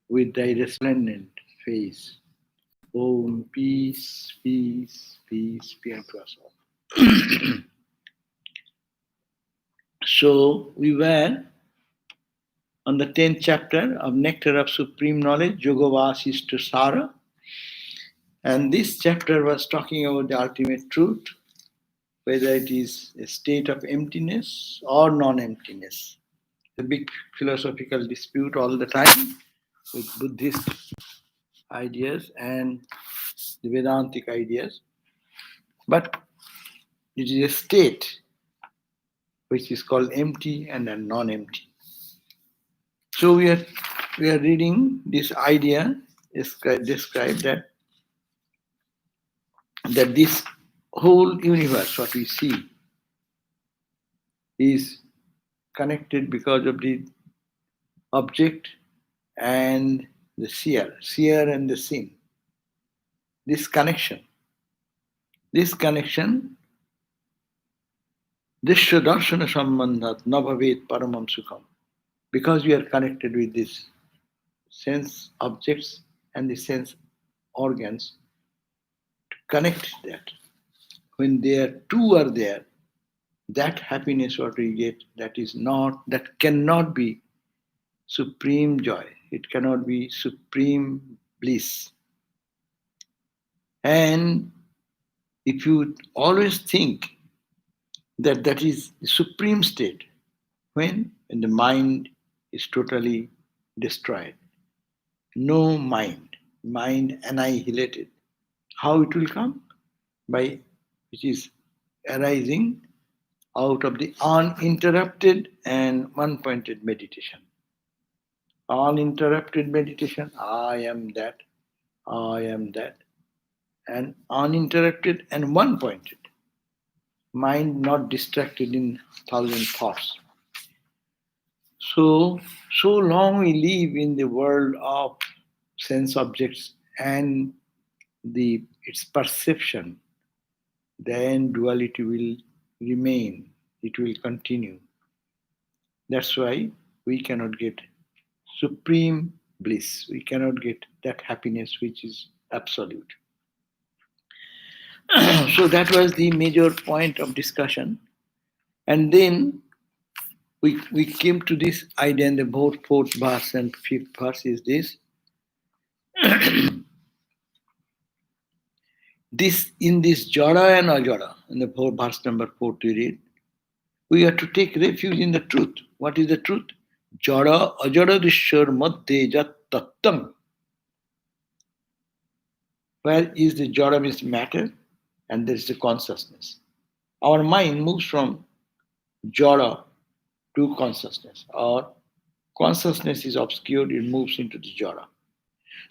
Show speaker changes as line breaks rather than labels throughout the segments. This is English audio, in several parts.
with thy resplendent face. Om, peace, peace, peace be unto us all. So we were on the 10th chapter of Nectar of Supreme Knowledge, Yoga Vasishtha Sara. And this chapter was talking about the ultimate truth, whether it is a state of emptiness or non-emptiness. A big philosophical dispute all the time with Buddhist ideas and the Vedantic ideas. But it is a state which is called empty and non-empty. So we are reading this idea described that this whole universe, what we see, is connected because of the object and the seer and the seen. This connection, Dishya darshana sambandhat nabhavet paramam sukham. Because we are connected with these sense objects and the sense organs, to connect that. When two are there, that happiness what we get, that cannot be supreme joy. It cannot be supreme bliss. And if you always think that is the supreme state, when the mind is totally destroyed, no mind annihilated, how it will come? By which is arising out of the uninterrupted and one-pointed meditation. Uninterrupted meditation, I am that, and uninterrupted and one-pointed. Mind not distracted in thousand thoughts. So long we live in the world of sense objects and its perception, then duality will remain, it will continue. That's why we cannot get supreme bliss, we cannot get that happiness which is absolute. So that was the major point of discussion. And then we came to this idea in the fourth verse and fifth verse is this. In this jada and ajada, in the verse number 4 to read, we have to take refuge in the truth. What is the truth? Jada ajada dishar madhye jat tattam. Where is the jada means matter, and there is the consciousness. Our mind moves from jada to consciousness, or consciousness is obscured, it moves into the jada.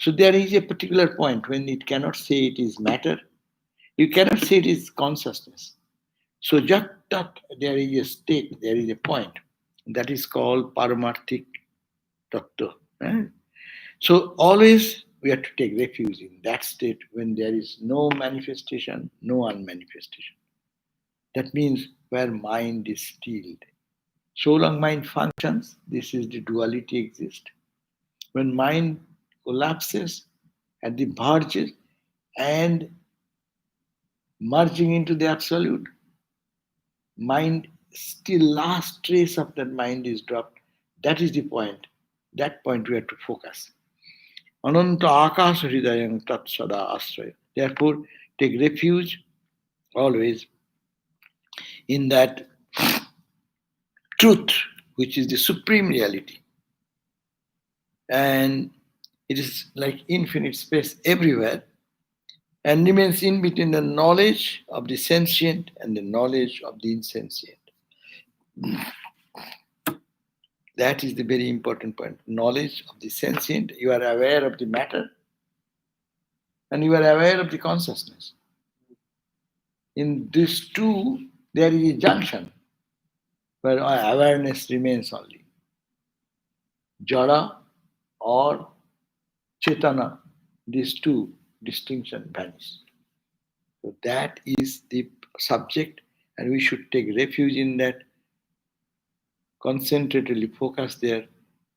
So there is a particular point when it cannot say it is matter, you cannot say it is consciousness. So jat tat, there is a state, there is a point that is called paramarthik tattva. Right? So always we have to take refuge in that state when there is no manifestation, no unmanifestation. That means where mind is stilled. So long mind functions, this is the duality exists. When mind collapses at the verges and merging into the absolute, mind, still last trace of that mind is dropped. That is the point. That point we have to focus. Ananta akasa hridayam tat sada asraya. Therefore, take refuge always in that truth, which is the supreme reality. And it is like infinite space everywhere and remains in between the knowledge of the sentient and the knowledge of the insentient. That is the very important point. Knowledge of the sentient, you are aware of the matter and you are aware of the consciousness. In these two, there is a junction where awareness remains only. Jada or Chetana, these two distinction vanish. So that is the subject, and we should take refuge in that, concentratedly focus there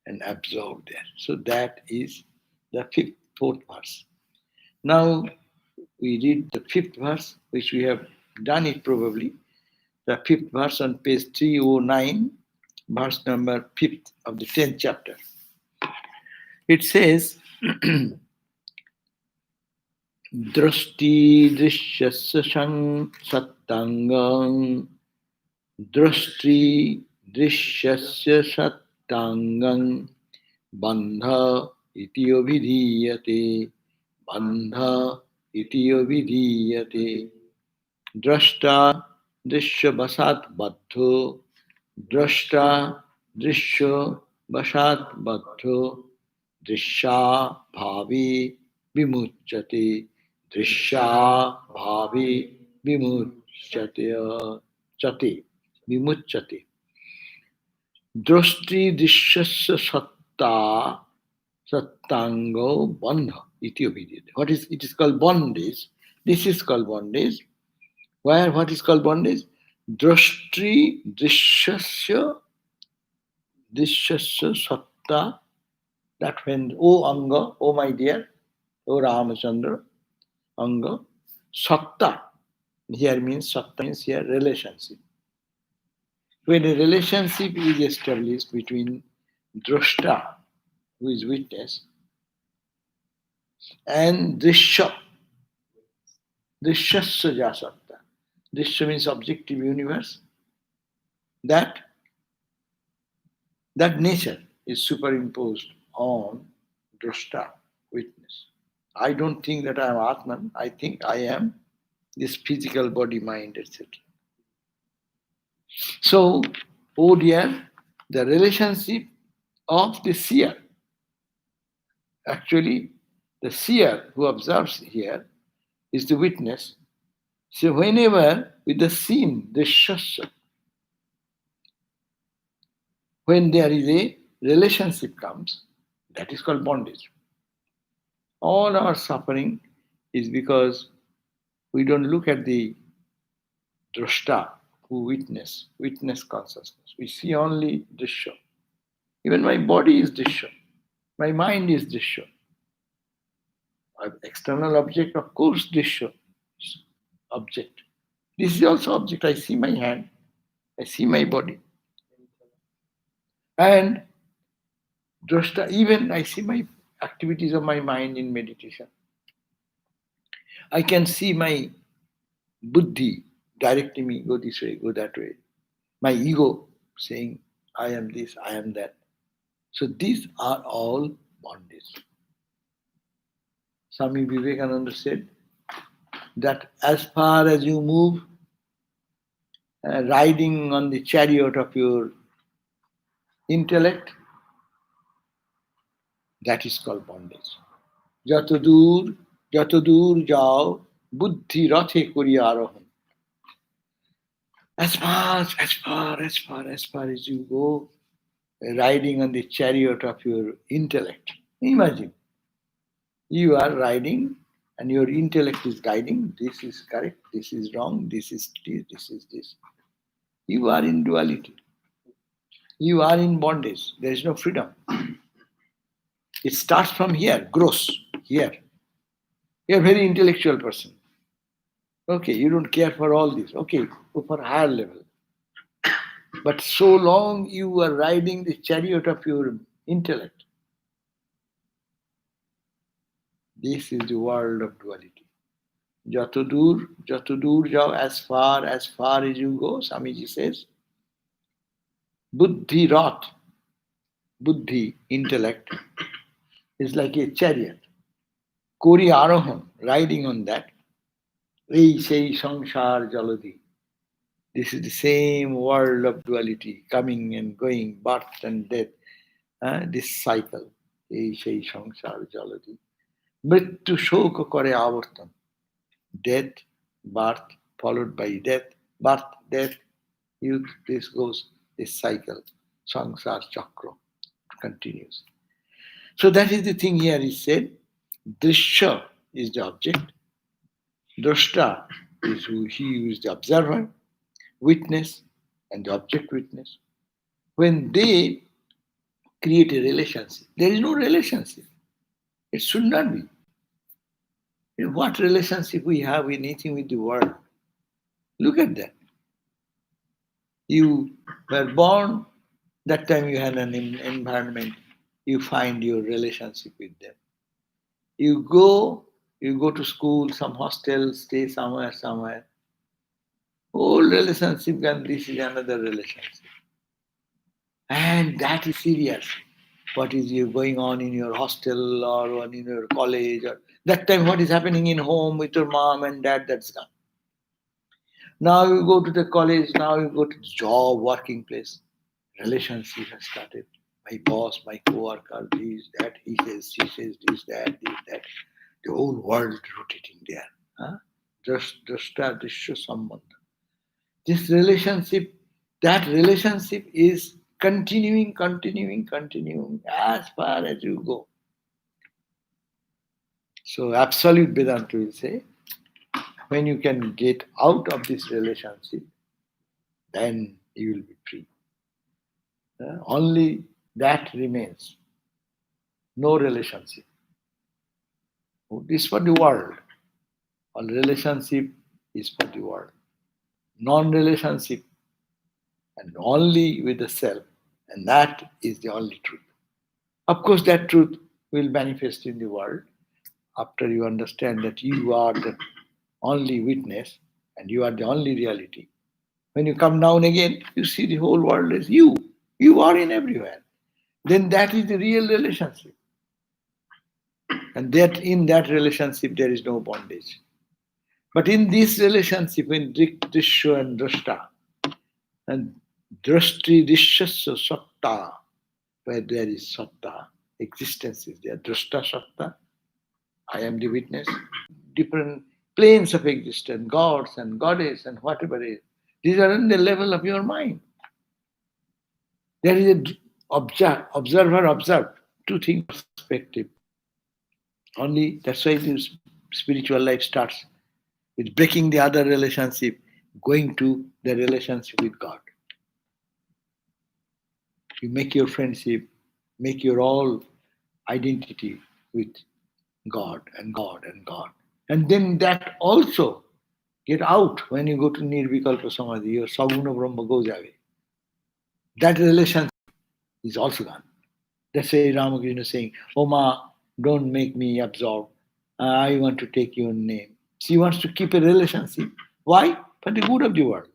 and absorb there. So that is the fourth verse. Now we read the fifth verse, which we have done it probably. The fifth verse on page 309, verse number 5th of the 10th chapter. It says, Drashti drishyasya sattangam Drashti drishyasya sattangam bandha iti abhidhiyate bandha iti abhidhiyate drashta drishya basat baddho drashta drishya basat baddho drishya bhavi vimuchyate drishya bhavi vimuchyate chate vimuchyate drashti drishyasya sattango bandha iti abhidhyate. What is it is called bondage? This is called bondage. Where what is called bondage? Drashti drishyasya satta. That when, O Anga, O my dear, O Ramachandra, Anga, satta. Here means satta means here relationship. When a relationship is established between drashta, who is witness, and drishya, drishyasya jasatta. Drishya means objective universe. That nature is superimposed on drashta, witness. I don't think that I am Atman. I think I am this physical body, mind, etc. So, oh dear, the relationship of the seer. Actually, the seer who observes here is the witness. So whenever with the seen, the shasya, when there is a relationship comes, that is called bondage. All our suffering is because we don't look at the drashta, who witness consciousness. We see only drishya. Even my body is drishya. My mind is drishya. External object, of course, drishya object. This is also object. I see my hand. I see my body. And drashta, even I see my activities of my mind in meditation. I can see my buddhi directing me, go this way, go that way. My ego saying, I am this, I am that. So these are all bondage. Swami Vivekananda said that as far as you move, riding on the chariot of your intellect, that is called bondage. Jatodur jao buddhi rathe kori arohan. As far as you go, riding on the chariot of your intellect. Imagine, you are riding and your intellect is guiding, this is correct, this is wrong, this is this. You are in duality. You are in bondage. There is no freedom. It starts from here, gross, here. You are a very intellectual person. Okay, you don't care for all this. Okay, go for higher level. But so long you are riding the chariot of your intellect. This is the world of duality. Jatodur jao, as far as you go, Swamiji says, buddhi rat, buddhi, intellect, is like a chariot. Kori arohan, riding on that. Ei sei samsar jaladi. This is the same world of duality, coming and going, birth and death. This cycle. Ei sei samsar jaladi. Mrityu shoka kore avartan. Death, birth, followed by death, birth, death. This goes, this cycle. Samsar chakra continues. So that is the thing here is said. Drishya is the object. Drashta is he who is the observer, witness, and the object witness. When they create a relationship, there is no relationship. It should not be. What relationship we have with anything with the world? Look at that. You were born, that time you had an environment, you find your relationship with them. You go to school, some hostel, stay somewhere. Old relationship and this is another relationship. And that is serious. What is you going on in your hostel or in your college or that time what is happening in home with your mom and dad, that's done. Now you go to the college, now you go to the job, working place. Relationship has started. My boss, my co-worker, this, that, he says, she says, this, that. The whole world rotating there. Huh? Drashta someone. This relationship, that relationship is continuing as far as you go. So absolute Vedanta will say, when you can get out of this relationship, then you will be free. Only that remains. No relationship. This is for the world. All relationship is for the world. Non-relationship and only with the self. And that is the only truth. Of course, that truth will manifest in the world after you understand that you are the only witness and you are the only reality. When you come down again, you see the whole world as you. You are in everywhere. Then that is the real relationship. And that in that relationship there is no bondage. But in this relationship, in Drishya and Drashta, and Drashti Dishyasya Satta, where there is Satta, existence is there. Drashta Satta, I am the witness. Different planes of existence, gods and goddess and whatever it is. These are on the level of your mind. There is a observer, observed. Two things perspective. Only that's why this spiritual life starts with breaking the other relationship, going to the relationship with God. You make your friendship, make your all identity with God and God and God. And then that also get out when you go to Nirvikalpa Samadhi, your Saguna Brahma goes away. That relationship is also gone. That's why Ramakrishna is saying, "Oh Ma, don't make me absorb. I want to take your name." She wants to keep a relationship. Why? For the good of the world.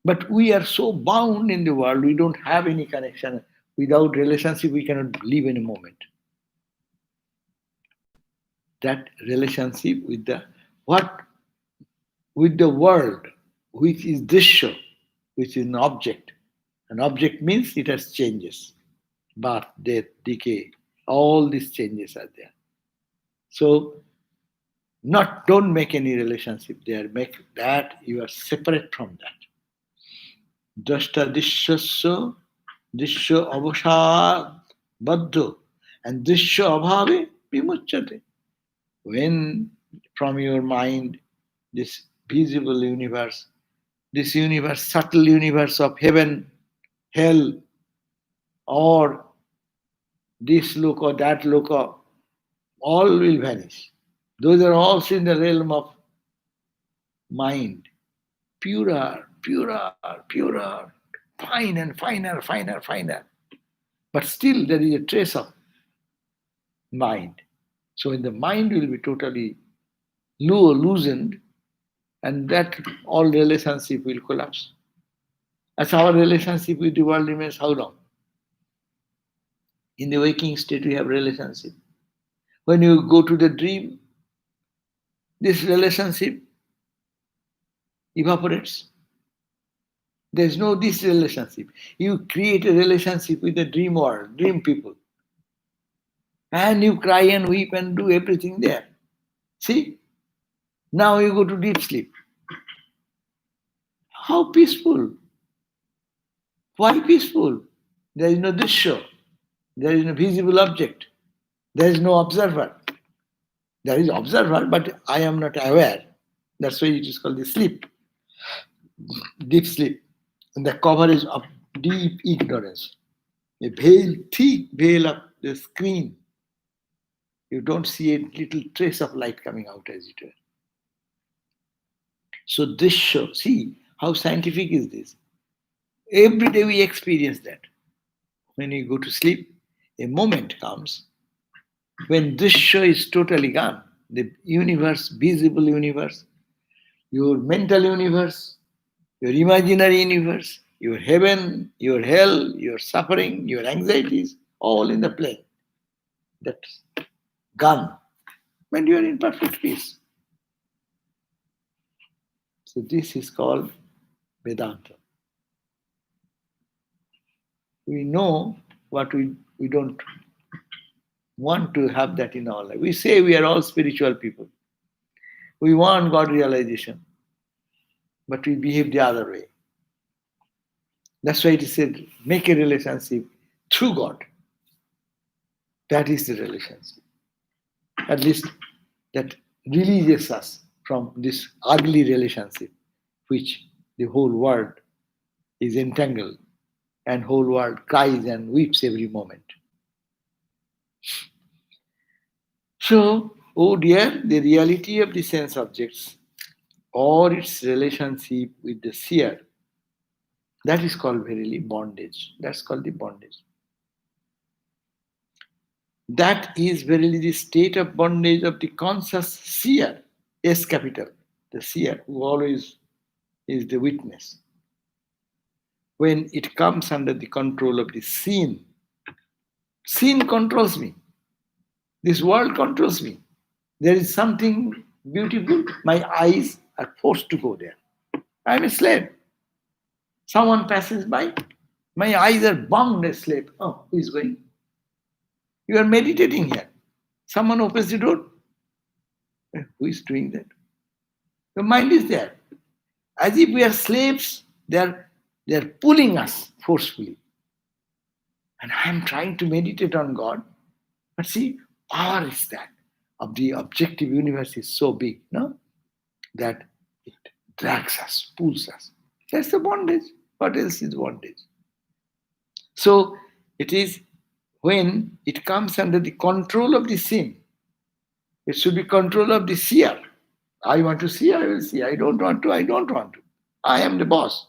But we are so bound in the world, we don't have any connection. Without relationship, we cannot live in a moment. That relationship with the with the world, which is Drishya, which is an object. An object means it has changes. Birth, death, decay, all these changes are there. So don't make any relationship there. Make that you are separate from that. Drashta Dishyasya Dishya Avashad Baddho and Dishya Abhave Vimuchyate. When from your mind this visible universe, this universe, subtle universe of heaven, hell, or this loka, that loka, all will vanish. Those are also in the realm of mind. Purer, fine and finer. But still there is a trace of mind. So when the mind will be totally loosened, and that all relationship will collapse. As our relationship with the world remains how long? In the waking state we have relationship. When you go to the dream, this relationship evaporates. There is no this relationship. You create a relationship with the dream world, dream people. And you cry and weep and do everything there. See? Now you go to deep sleep. How peaceful. Why peaceful? There is no dishya. There is no visible object. There is no observer. There is observer, but I am not aware. That's why it is called the sleep. Deep sleep. And the cover is of deep ignorance. A veil, thick veil of the screen You don't see a little trace of light coming out, as it were. So this shows, see how scientific is this. Every day we experience that. When you go to sleep, a moment comes when this show is totally gone. The universe, visible universe, your mental universe, your imaginary universe, your heaven, your hell, your suffering, your anxieties, all in the plane. That's gone. When you are in perfect peace. So this is called Vedanta. We know what we don't want to have that in our life. We say we are all spiritual people. We want God realization, but we behave the other way. That's why it is said, make a relationship through God. That is the relationship. At least that releases us from this ugly relationship, which the whole world is entangled, and whole world cries and weeps every moment. So, oh dear, the reality of the sense objects or its relationship with the seer, that is called verily bondage. That's called the bondage. That is verily the state of bondage of the conscious seer, S capital, the seer who always is the witness. When it comes under the control of the sin, sin controls me. This world controls me. There is something beautiful, my eyes are forced to go there. I am a slave. Someone passes by, my eyes are bound as slave. Oh, who is going? You are meditating here. Someone opens the door. Who is doing that? Your mind is there. As if we are slaves, they are pulling us forcefully. And I am trying to meditate on God. But see, power is that of the objective universe is so big, no? That it drags us, pulls us. That's the bondage. What else is bondage? So it is when it comes under the control of the sin. It should be control of the seer. I want to see, I will see. I don't want to, I don't want to. I am the boss.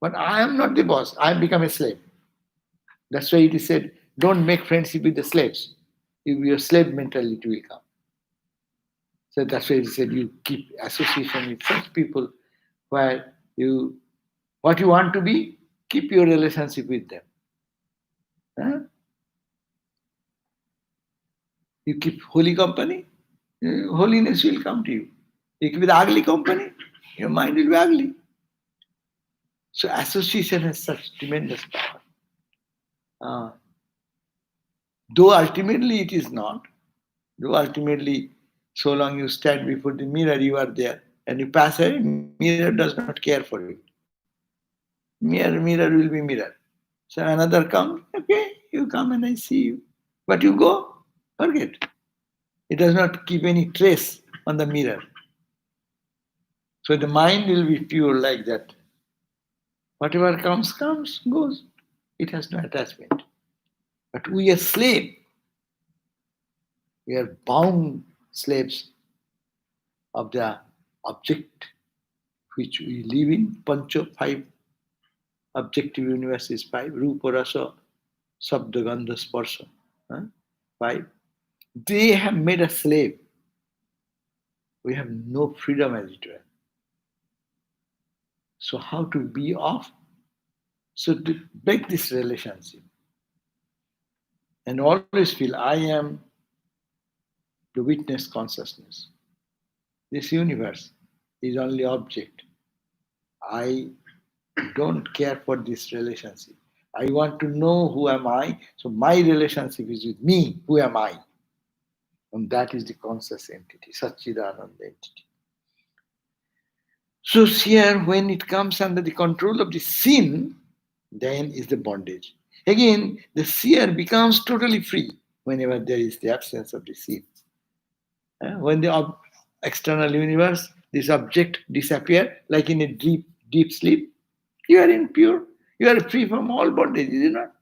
But I am not the boss. I have become a slave. That's why it is said, don't make friendship with the slaves. If your slave mentality will come. So that's why it is said, you keep association with such people where what you want to be, keep your relationship with them. Huh? You keep holy company, holiness will come to you. You keep with ugly company, your mind will be ugly. So association has such tremendous power. Though ultimately it is not, though ultimately so long you stand before the mirror, you are there, and you pass away, mirror does not care for you. Mirror will be mirror. So another comes, okay, you come and I see you. But you go, forget. It does not keep any trace on the mirror. So the mind will be pure like that. Whatever comes, goes. It has no attachment. But we are slaves. We are bound slaves of the object which we live in. Pancha, 5. Objective universe is 5. Rupa, Rasa, Sabda, Gandha, Sparsha. 5. They have made us slave. We have no freedom as it were. So how to be off? So to break this relationship and always feel I am the witness consciousness. This universe is only object. I don't care for this relationship. I want to know who am I. So my relationship is with me. Who am I? And that is the conscious entity, Satchidananda entity. So here, when it comes under the control of the sin, then is the bondage. Again, the seer becomes totally free whenever there is the absence of the sin. When the external universe, this object disappear, like in a deep sleep, you are in pure, you are free from all bondage, is it not?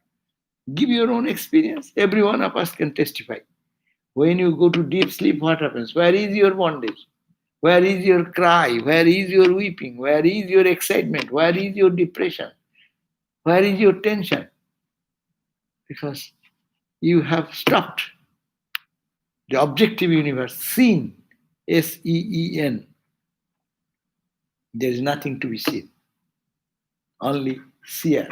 Give your own experience. Every one of us can testify. When you go to deep sleep, what happens? Where is your bondage? Where is your cry? Where is your weeping? Where is your excitement? Where is your depression? Where is your tension? Because you have stopped the objective universe, seen, Seen. There is nothing to be seen, only seer.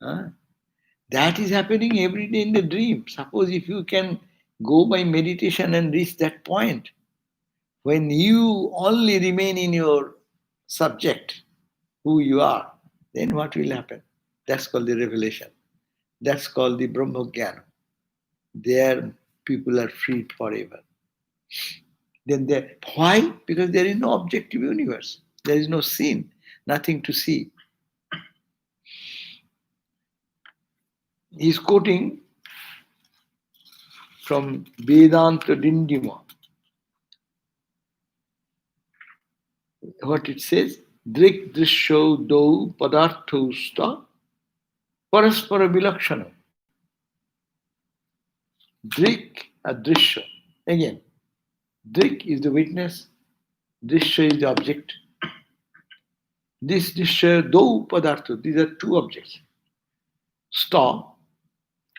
Huh? That is happening every day in the dream. Suppose if you can go by meditation and reach that point, when you only remain in your subject, who you are, then what will happen? That's called the revelation. That's called the Brahma Jnana. There people are freed forever. Then there, why? Because there is no objective universe. There is no sin, nothing to see. He's quoting from Vedanta Dindima. What it says, Drik Drishyo Do Padarthosta Paraspara Vilakshana. Drik Adrishya. Again, Drik is the witness, Drishya is the object. This Drishya Do Padartho, these are two objects. Sta,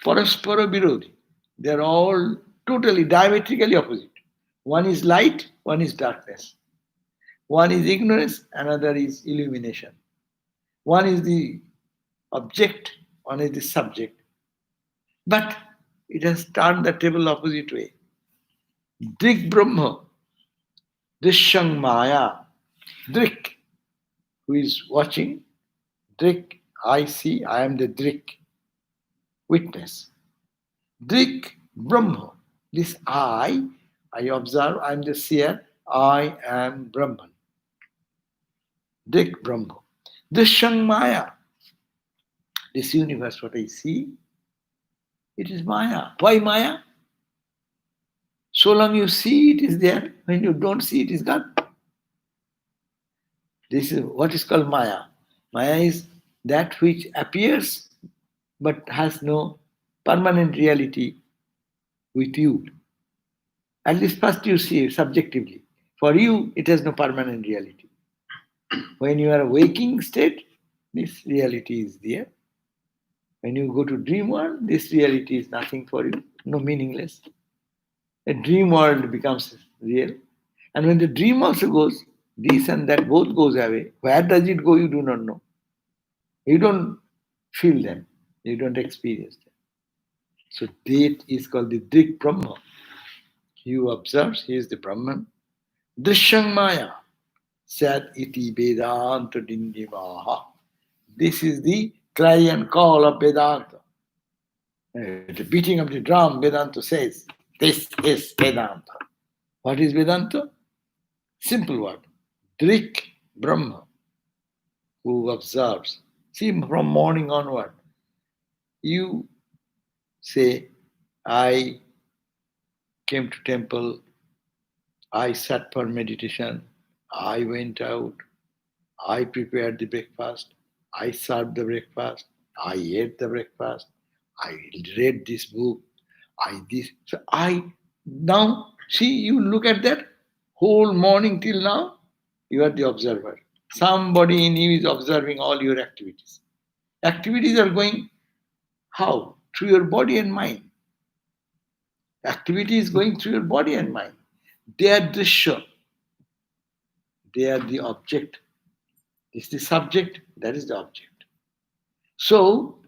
Paraspara Virodhi. They are all totally diametrically opposite. One is light, one is darkness. One is ignorance, another is illumination. One is the object, one is the subject. But it has turned the table opposite way. Drik Brahma, Drishyang Maya. Drik, who is watching, Drik, I see, I am the Drik, witness. Drik Brahma, this I observe, I am the seer, I am Brahman. Drik Brahma. Drishyang Maya, this universe, what I see, it is Maya. Why Maya? So long you see it is there, when you don't see it is gone. This is what is called Maya. Maya is that which appears but has no permanent reality with you. At least first you see it subjectively. For you, it has no permanent reality. When you are a waking state, this reality is there. When you go to dream world, this reality is nothing for you, no meaningless. A dream world becomes real. And when the dream also goes, this and that both goes away. Where does it go, you do not know. You don't feel them. You don't experience them. So that is called the Drik Brahma. He who observes, he is the Brahman. Drishyang Maya. Sat iti Vedanta Dindimaha. This is the cry and call of Vedanta. The beating of the drum, Vedanta says, this is Vedanta. What is Vedanta? Simple word. Drik Brahma, who observes. See, from morning onward, you say, I came to temple, I sat for meditation, I went out, I prepared the breakfast, I served the breakfast, I ate the breakfast, I read this book, So I now see you look at that whole morning till now, you are the observer. Somebody in you is observing all your activities. Activities are going how? Through your body and mind. Activity is going through your body and mind. They are drishya. They are the object. This is the subject, that is the object. So,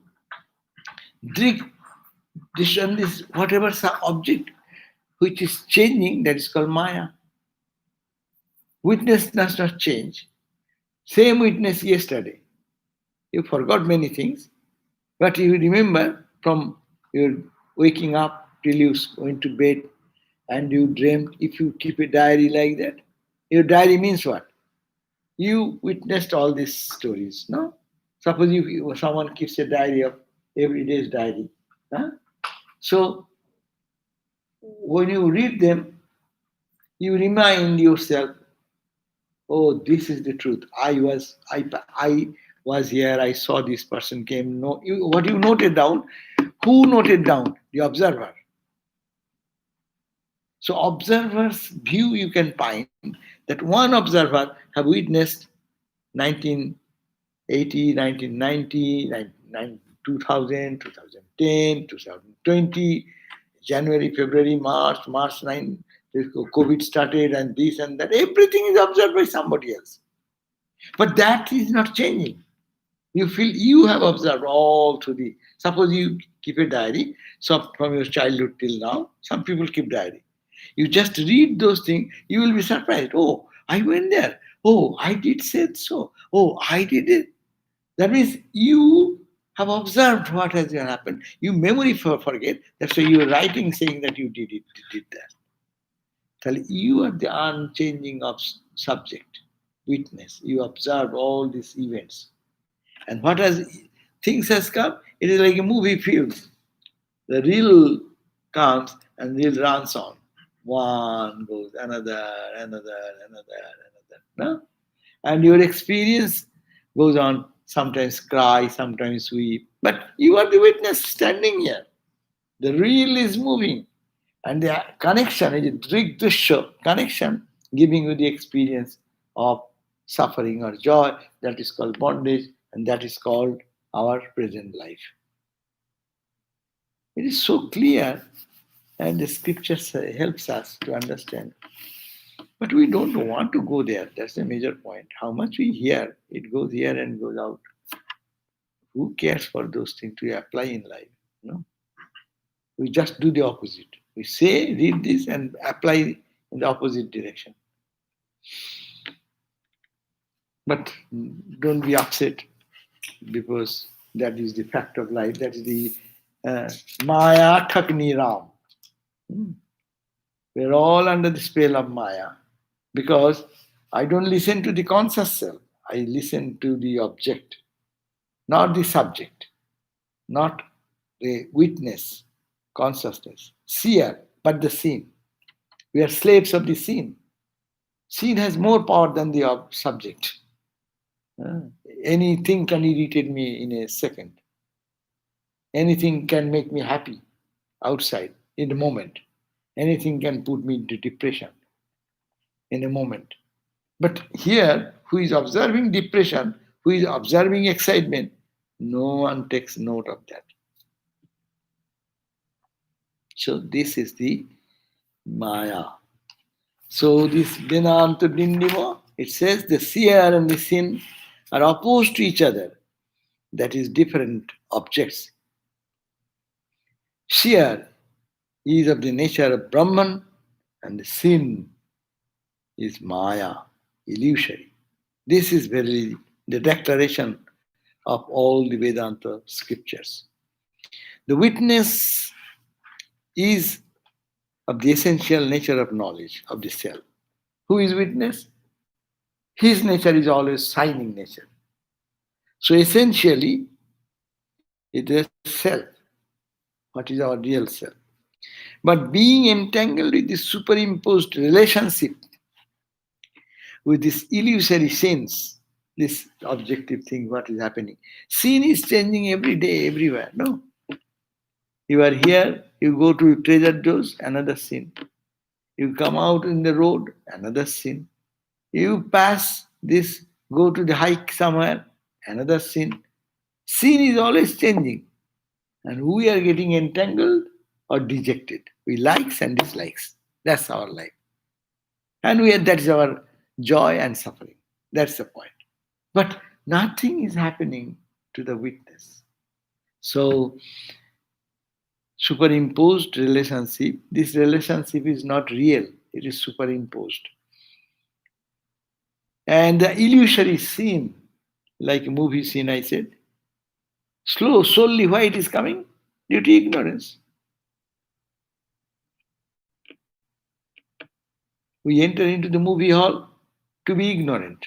this and this, whatever object which is changing, that is called Maya. Witness does not change. Same witness yesterday. You forgot many things, but you remember from your waking up till you went to bed and you dreamed. If you keep a diary like that, your diary means what? You witnessed all these stories, no? Suppose someone keeps a diary of every day's diary. Huh? So when you read them, you remind yourself, oh, this is the truth. I was here, I saw this person came. No, what you noted down, who noted down? The observer. So observer's view you can find that one observer have witnessed 1980, 1990, 2000, 2010, 2020, January, February, March, March 9, COVID started and this and that. Everything is observed by somebody else. But that is not changing. You feel you have observed all through the. Suppose you keep a diary, so from your childhood till now, some people keep diary. You just read those things, you will be surprised. Oh, I went there. Oh, I did say so. Oh, I did it. That means you have observed what has happened. You memory forget. That's why you are writing saying that you did it, did that. Tell you are the unchanging of subject, witness. You observe all these events. And what has things has come, it is like a movie film. The reel comes and reel runs on. One goes, another. No? And your experience goes on, sometimes cry, sometimes weep. But you are the witness standing here. The reel is moving. And the connection is a drigdusha connection, giving you the experience of suffering or joy. That is called bondage, and that is called our present life. It is so clear, and the scriptures helps us to understand. But we don't want to go there. That's the major point. How much we hear, it goes here and goes out. Who cares for those things to apply in life? No, we just do the opposite. We say, read this, and apply in the opposite direction. But don't be upset because that is the fact of life. That is the Maya Thakni Ram. We're all under the spell of Maya because I don't listen to the conscious self. I listen to the object, not the subject, not the witness, consciousness, seer, but the scene. We are slaves of the scene. Scene has more power than the subject. Anything can irritate me in a second. Anything can make me happy outside in a moment. Anything can put me into depression in a moment. But here, who is observing depression, who is observing excitement, no one takes note of that. So this is the Maya. So this Vedanta Dindima, it says the seer and the sin are opposed to each other. That is different objects. Seer is of the nature of Brahman and the sin is Maya, illusory. This is very the declaration of all the Vedanta scriptures. The witness is of the essential nature of knowledge of the self. Who is witness? His nature is always shining nature. So essentially, it is self. What is our real self? But being entangled with this superimposed relationship with this illusory sense, this objective thing, what is happening. Scene is changing every day, everywhere. No. You are here, you go to treasure doors, another scene. You come out in the road, another scene. You pass this, go to the hike somewhere, another scene. Scene is always changing. And we are getting entangled or dejected. We likes and dislikes. That's our life. And that is our joy and suffering. That's the point. But nothing is happening to the witness. So, superimposed relationship, this relationship is not real, it is superimposed. And the illusory scene, like a movie scene, I said, slowly why it is coming? Due to ignorance. We enter into the movie hall to be ignorant.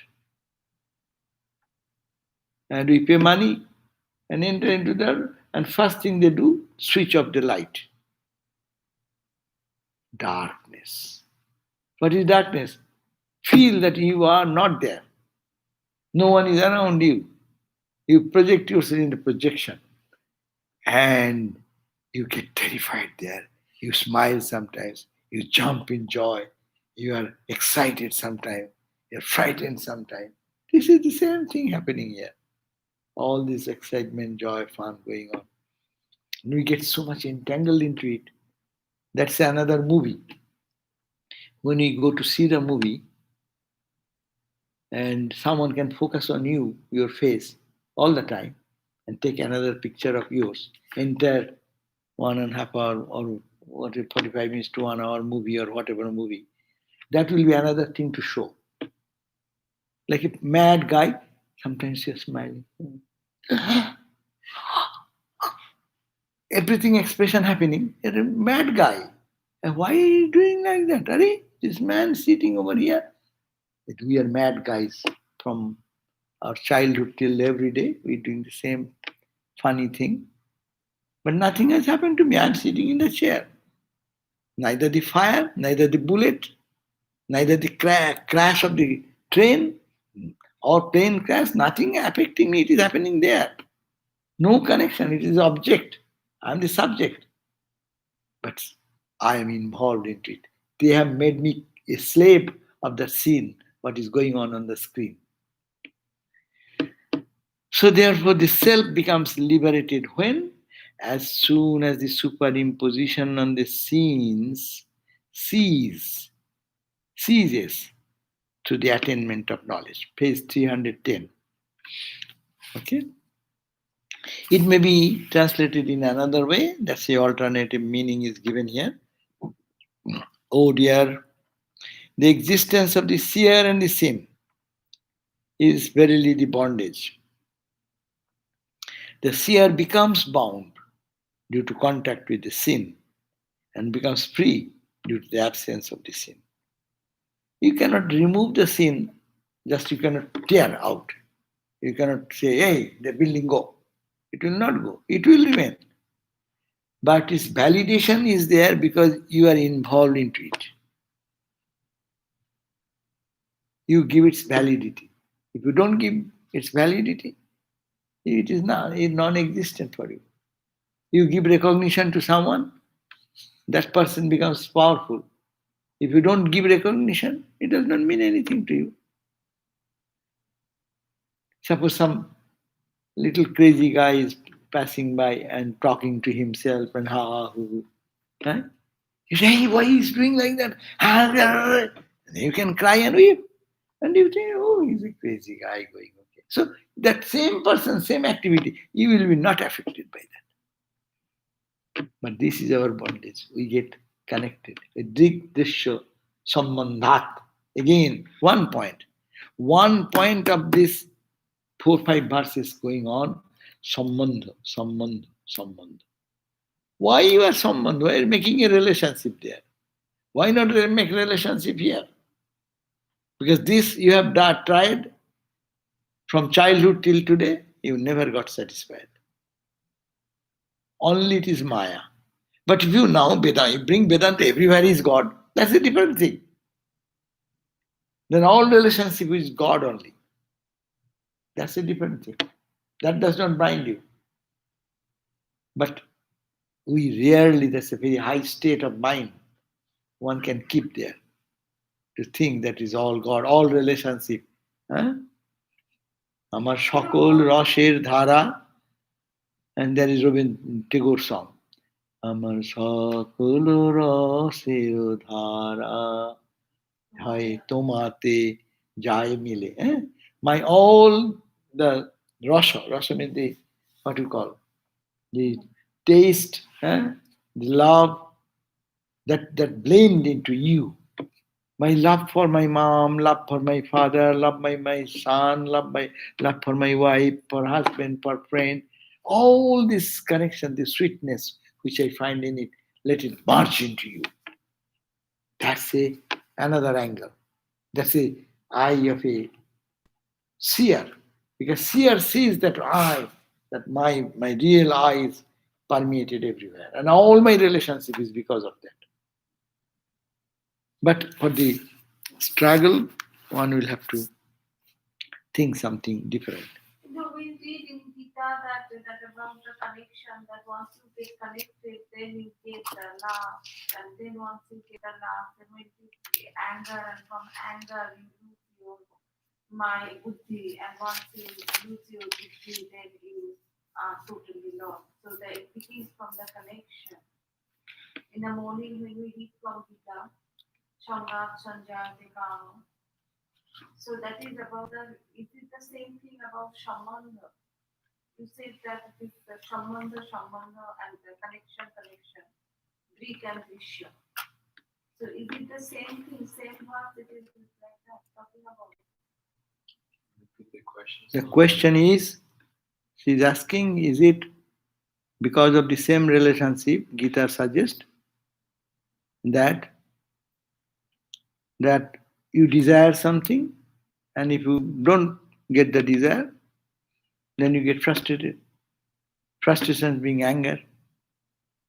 And we pay money and enter into there, and first thing they do, switch off the light. Darkness. What is darkness? Feel that you are not there. No one is around you. You project yourself in the projection. And you get terrified there. You smile sometimes. You jump in joy. You are excited sometimes. You're frightened sometimes. This is the same thing happening here. All this excitement, joy, fun going on. And we get so much entangled into it. That's another movie. When you go to see the movie and someone can focus on you, your face, all the time, and take another picture of yours, entire 1.5 hour or what 45 minutes to 1 hour movie or whatever movie, that will be another thing to show. Like a mad guy, sometimes you're smiling. Everything expression happening. You're a mad guy. And why are you doing like that? Are this man sitting over here? That we are mad guys from our childhood till every day. We're doing the same funny thing. But nothing has happened to me. I'm sitting in the chair. Neither the fire, neither the bullet, neither the crash of the train or plane crash, nothing affecting me. It is happening there. No connection. It is object. I'm the subject. But I am involved into it. They have made me a slave of the scene, what is going on the screen. So therefore, the self becomes liberated when? As soon as the superimposition on the scenes ceases to the attainment of knowledge. Page 310. Okay? It may be translated in another way. That's the alternative meaning is given here. Oh dear, the existence of the seer and the sin is verily the bondage. The seer becomes bound due to contact with the sin and becomes free due to the absence of the sin. You cannot remove the sin, just you cannot tear out. You cannot say, hey, the building go. It will not go. It will remain. But its validation is there because you are involved into it. You give its validity. If you don't give its validity, it is non-existent for you. You give recognition to someone, that person becomes powerful. If you don't give recognition, it does not mean anything to you. Suppose some little crazy guy is passing by and talking to himself and ha hoo hoo. Huh? You say, hey, why he's doing like that? And you can cry and weep. And you think, oh, he's a crazy guy going okay. So that same person, same activity, you will be not affected by that. But this is our bondage. We get connected. Dig this show, sambandhat. Again, one point. One point of this 4-5 verses going on, sambandha, sambandha, sambandha. Why you are sambandha? Why are you making a relationship there? Why not make relationship here? Because this you have tried from childhood till today, you never got satisfied. Only it is Maya. But if you now Vedanta, you bring Vedanta everywhere is God, that's a different thing. Then all relationship is God only. That's a different thing. That does not bind you. But we rarely, that's a very high state of mind one can keep there. To think that is all God, all relationship. Amar Shakol Rasher Dhara, and there is Robin Tagore song. Amar Shakol Rasher Dhara, Hai Tomate Jai Mile. My all the Rasa means the, what you call, the taste, the love that blend into you. My love for my mom, love for my father, love my son, love for my wife, for husband, for friend, all this connection, this sweetness which I find in it, let it merge into you. That's another angle. That's a eye of a seer. Because seer sees that eye, that my real eye is permeated everywhere. And all my relationship is because of that. But for the struggle, one will have to think something different.
that about the connection, that once you get connected, then you get the love, and then once you get the love, then when you get anger, and from anger you lose your my buddhi, and once you lose your buddhi, then you are totally lost. So that it begins from the connection. In the morning when we read from Gita, Shamrat Sanjayate Kama. So that is about the, it is the same thing about Shamanda. You said that it is the Shamanda, Shamanda and the connection, Greek and Vishya. So is it the same thing, same words, it is like that, talking about?
The question is, she's asking, is it because of the same relationship Gita suggests that that you desire something, and if you don't get the desire, then you get frustrated. Frustration being anger,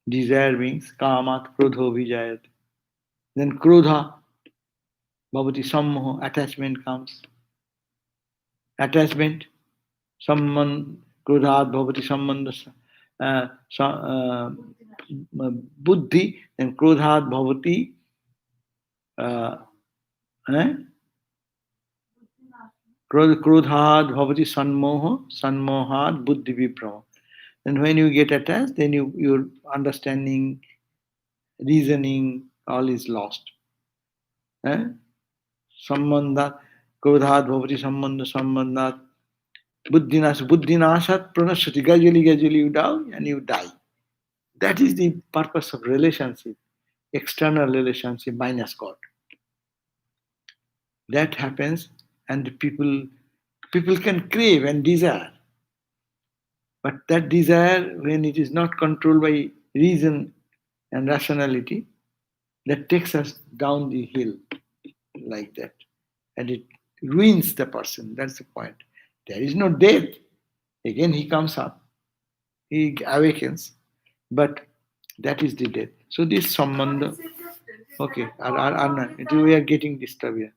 desire means kamat krodho vijayat. Then krodha, bhavati sammoha, attachment comes. Attachment, samman, krodhat bhavati sambandha, uh, uh, buddhi, then krodhat bhavati uh, eh? Krodhat bhavati sanmoha, sanmohat buddhi viprama. And when you get attached, then your understanding, reasoning, all is lost. Eh? Sambandha, krodhat bhavati sambandha, sambandhat, buddhinashat pranashati. Gradually you die and you die. That is the purpose of relationship, external relationship minus God. That happens, and people can crave and desire. But that desire, when it is not controlled by reason and rationality, that takes us down the hill like that. And it ruins the person. That's the point. There is no death. Again, he comes up, he awakens. But that is the death. So this sambandha. Okay, we are getting disturbed here.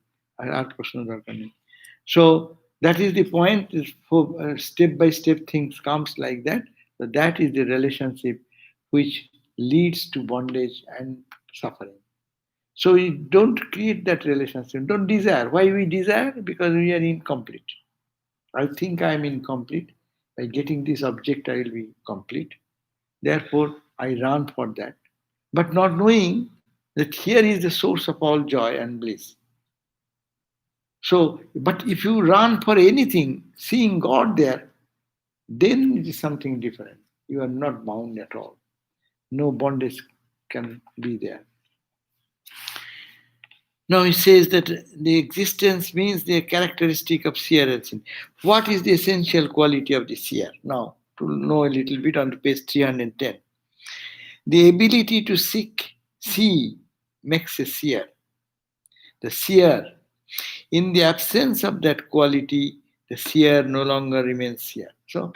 So that is the point. For step by step things comes like that. So that is the relationship which leads to bondage and suffering. So we don't create that relationship. Don't desire. Why we desire? Because we are incomplete. I think I am incomplete. By getting this object, I will be complete. Therefore, I run for that. But not knowing that here is the source of all joy and bliss. So, but if you run for anything, seeing God there, then it is something different. You are not bound at all. No bondage can be there. Now he says that the existence means the characteristic of seer and sin. What is the essential quality of the seer? Now, to know a little bit on page 310. The ability to see makes a seer. The seer, in the absence of that quality, the seer no longer remains seer. So,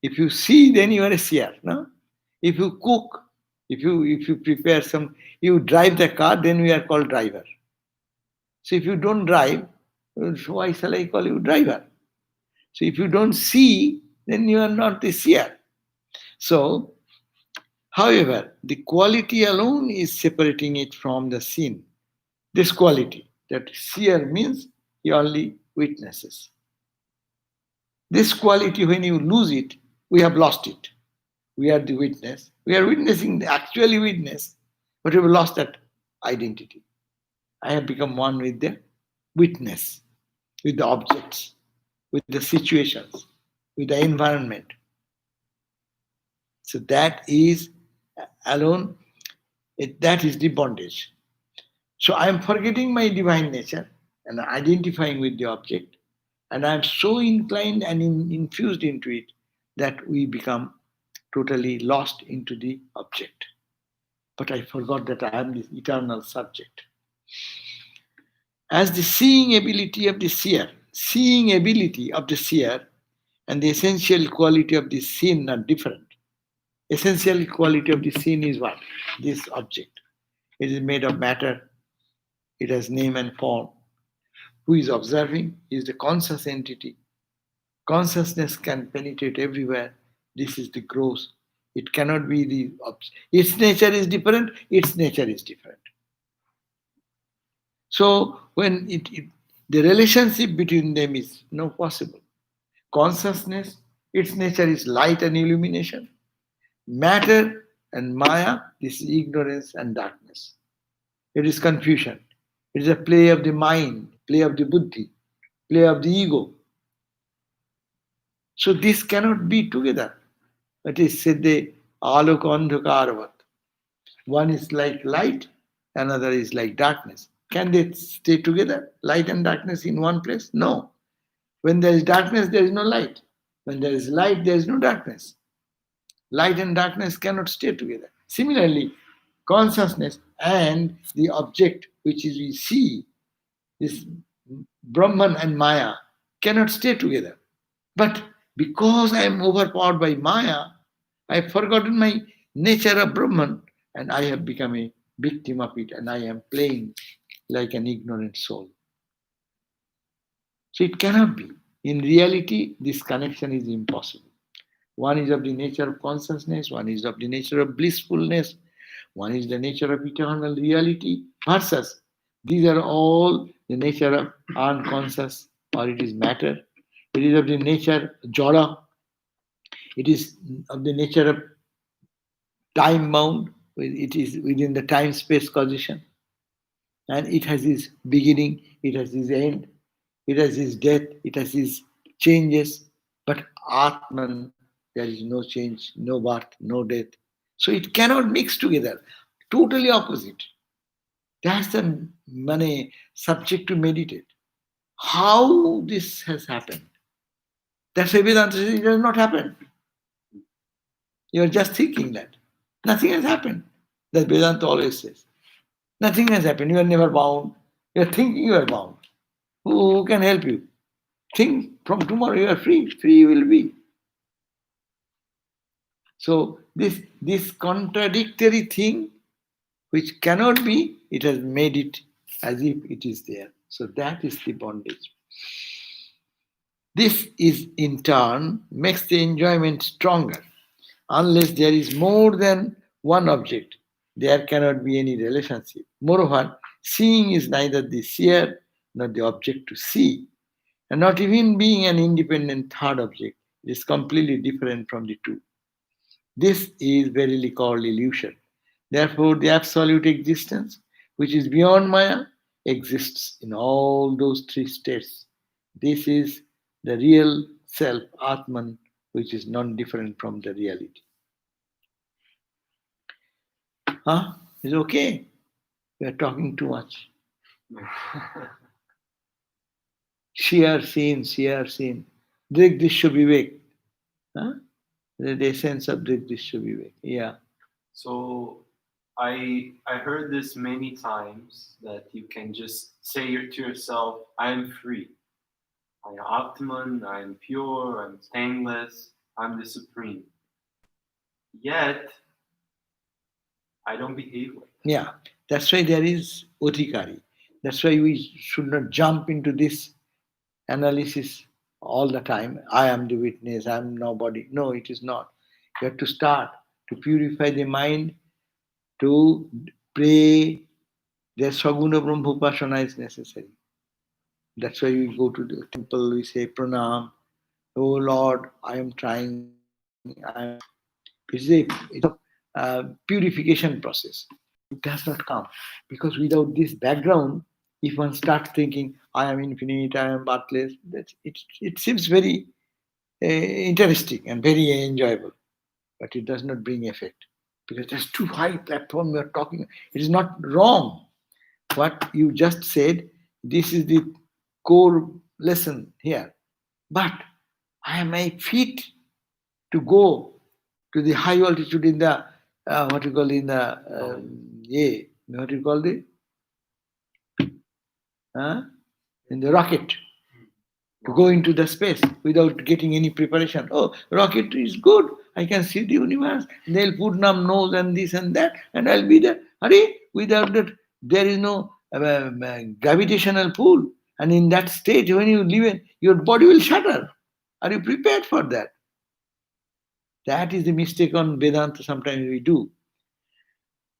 if you see, then you are a seer. No? If you cook, if you prepare some, you drive the car, then we are called driver. So if you don't drive, so why shall I call you driver? So if you don't see, then you are not the seer. So, however, the quality alone is separating it from the sin. This quality, that seer means he only witnesses. This quality, when you lose it, we have lost it. We are the witness. We are witnessing the actually witness, but we have lost that identity. I have become one with the witness, with the objects, with the situations, with the environment. So that is alone, that is the bondage. So I am forgetting my divine nature and identifying with the object, and I am so inclined and infused into it that we become totally lost into the object. But I forgot that I am this eternal subject. As the seeing ability of the seer and the essential quality of the seen are different. Essential quality of the seen is what? This object. It is made of matter. It has name and form. Who is observing is the conscious entity. Consciousness can penetrate everywhere. This is the growth. It cannot be its nature is different, its nature is different. So when the relationship between them is no possible. Consciousness, its nature is light and illumination. Matter and Maya, this is ignorance and darkness. It is confusion. It is a play of the mind, play of the buddhi, play of the ego. So this cannot be together. It is said the alok andhakaravat. One is like light, another is like darkness. Can they stay together, light and darkness in one place? No. When there is darkness, there is no light. When there is light, there is no darkness. Light and darkness cannot stay together. Similarly, consciousness and the object which is we see, this Brahman and Maya, cannot stay together. But because I am overpowered by Maya, I have forgotten my nature of Brahman and I have become a victim of it and I am playing like an ignorant soul. So it cannot be. In reality, this connection is impossible. One is of the nature of consciousness, one is of the nature of blissfulness, one is the nature of eternal reality, versus these are all the nature of unconscious, or it is matter. It is of the nature jara, it is of the nature of time bound, it is within the time space causation, and it has its beginning, it has its end, it has its death, it has its changes, but Atman, there is no change, no birth, no death. So it cannot mix together. Totally opposite. That's the money subject to meditate. How this has happened? That's why Vedanta says it has not happened. You are just thinking that. Nothing has happened. That Vedanta always says. Nothing has happened. You are never bound. You are thinking you are bound. Who can help you? Think from tomorrow you are free. Free you will be. So this contradictory thing which cannot be, it has made it as if it is there. So that is the bondage. This is in turn makes the enjoyment stronger. Unless there is more than one object, there cannot be any relationship. Moreover, seeing is neither the seer nor the object to see, and not even being an independent third object. It is completely different from the two. This is verily called illusion. Therefore, the absolute existence, which is beyond Maya, exists in all those three states. This is the real self, Atman, which is non different from the reality. Huh? Is it okay? We are talking too much. Sheer seen, sheer seen. Drik Dishya Vivek. Huh? The essence of Drik Dishya Vivek. Yeah.
So I heard this many times that you can just say to yourself, I am free. I am Atman, I am pure, I'm stainless, I'm the supreme. Yet I don't behave like that.
Yeah. That's why there is Otikari. That's why we should not jump into this analysis all the time. I am the witness, I am nobody. No, it is not. You have to start to purify the mind, to pray. Their Saguna Brahma Upasana is necessary. That's why we go to the temple, we say pranam. Oh Lord, I am trying. It's a purification process. It does not come. Because without this background, if one starts thinking, I am infinite, I am birthless, it seems very interesting and very enjoyable. But it does not bring effect. Because that's too high platform we are talking. It is not wrong. What you just said, this is the core lesson here. But I am fit to go to the high altitude in the what you call in the what you call the in the rocket, to go into the space without getting any preparation. Oh, rocket is good. I can see the universe. They'll put some nose and this and that, and I'll be there. Hurry! Without that, there is no gravitational pull. And in that state, when you live in, your body will shatter. Are you prepared for that? That is the mistake on Vedanta sometimes we do.